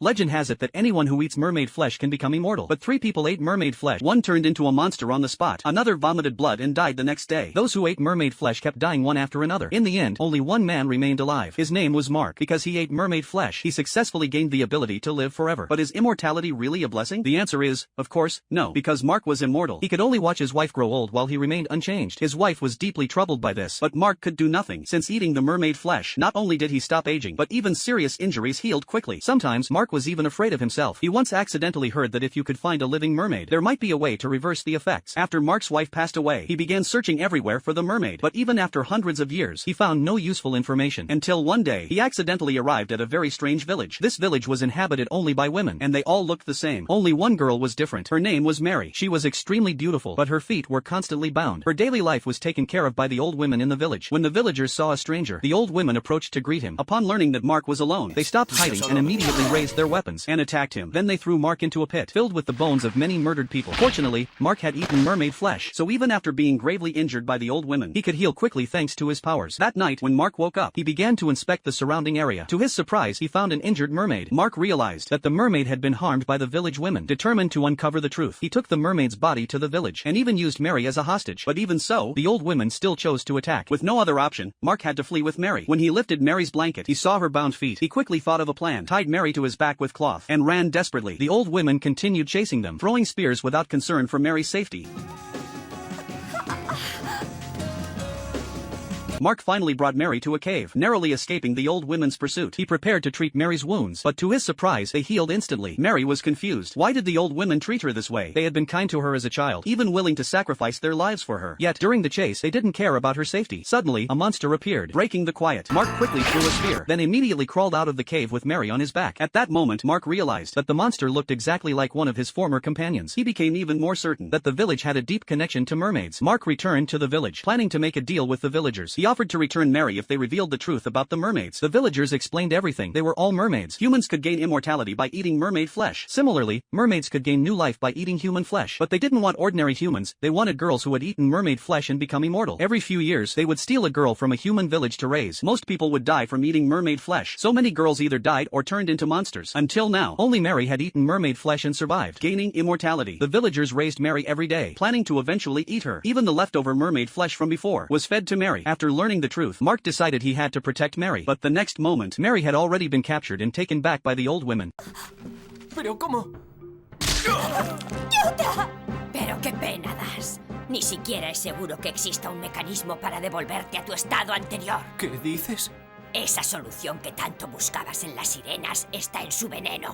Legend has it that anyone who eats mermaid flesh can become immortal. But 3 people ate mermaid flesh. One turned into a monster on the spot. Another vomited blood and died the next day. Those who ate mermaid flesh kept dying one after another. In the end, only one man remained alive. His name was Mark. Because he ate mermaid flesh, he successfully gained the ability to live forever. But is immortality really a blessing? The answer is, of course, no. Because Mark was immortal. He could only watch his wife grow old while he remained unchanged. His wife was deeply troubled by this. But Mark could do nothing. Since eating the mermaid flesh, not only did he stop aging, but even serious injuries healed quickly. Sometimes, Mark was even afraid of himself. He once accidentally heard that if you could find a living mermaid, there might be a way to reverse the effects. After Mark's wife passed away, he began searching everywhere for the mermaid. But even after hundreds of years, he found no useful information. Until one day, he accidentally arrived at a very strange village. This village was inhabited only by women, and they all looked the same. Only one girl was different. Her name was Mary. She was extremely beautiful, but her feet were constantly bound. Her daily life was taken care of by the old women in the village. When the villagers saw a stranger, the old women approached to greet him. Upon learning that Mark was alone, they stopped hiding and immediately raised their weapons and attacked him. Then they threw Mark into a pit filled with the bones of many murdered people. Fortunately, Mark had eaten mermaid flesh, so even after being gravely injured by the old women, he could heal quickly thanks to his powers. That night, when Mark woke up, he began to inspect the surrounding area. To his surprise, he found an injured mermaid. Mark realized that the mermaid had been harmed by the village women. Determined to uncover the truth, he took the mermaid's body to the village and even used Mary as a hostage. But even so, the old women still chose to attack. With no other option, Mark had to flee with Mary. When he lifted Mary's blanket, he saw her bound feet. He quickly thought of a plan, tied Mary to his back with cloth, and ran desperately. The old women continued chasing them, throwing spears without concern for Mary's safety. Mark finally brought Mary to a cave, narrowly escaping the old women's pursuit. He prepared to treat Mary's wounds, but to his surprise, they healed instantly. Mary was confused. Why did the old women treat her this way? They had been kind to her as a child, even willing to sacrifice their lives for her. Yet, during the chase, they didn't care about her safety. Suddenly, a monster appeared, breaking the quiet. Mark quickly threw a spear, then immediately crawled out of the cave with Mary on his back. At that moment, Mark realized that the monster looked exactly like one of his former companions. He became even more certain that the village had a deep connection to mermaids. Mark returned to the village, planning to make a deal with the villagers. He offered to return Mary if they revealed the truth about the mermaids. The villagers explained everything. They were all mermaids. Humans could gain immortality by eating mermaid flesh. Similarly, mermaids could gain new life by eating human flesh. But they didn't want ordinary humans. They wanted girls who had eaten mermaid flesh and become immortal. Every few years, they would steal a girl from a human village to raise. Most people would die from eating mermaid flesh. So many girls either died or turned into monsters. Until now, only Mary had eaten mermaid flesh and survived, gaining immortality. The villagers raised Mary every day, planning to eventually eat her. Even the leftover mermaid flesh from before was fed to Mary. After learning the truth, Mark decided he had to protect Mary. But the next moment, Mary had already been captured and taken back by the old women. ¿Pero cómo? ¡Yuta! Pero qué pena das. Ni siquiera es seguro que exista un mecanismo para devolverte a tu estado anterior. ¿Qué dices? Esa solución que tanto buscabas en las sirenas está en su veneno.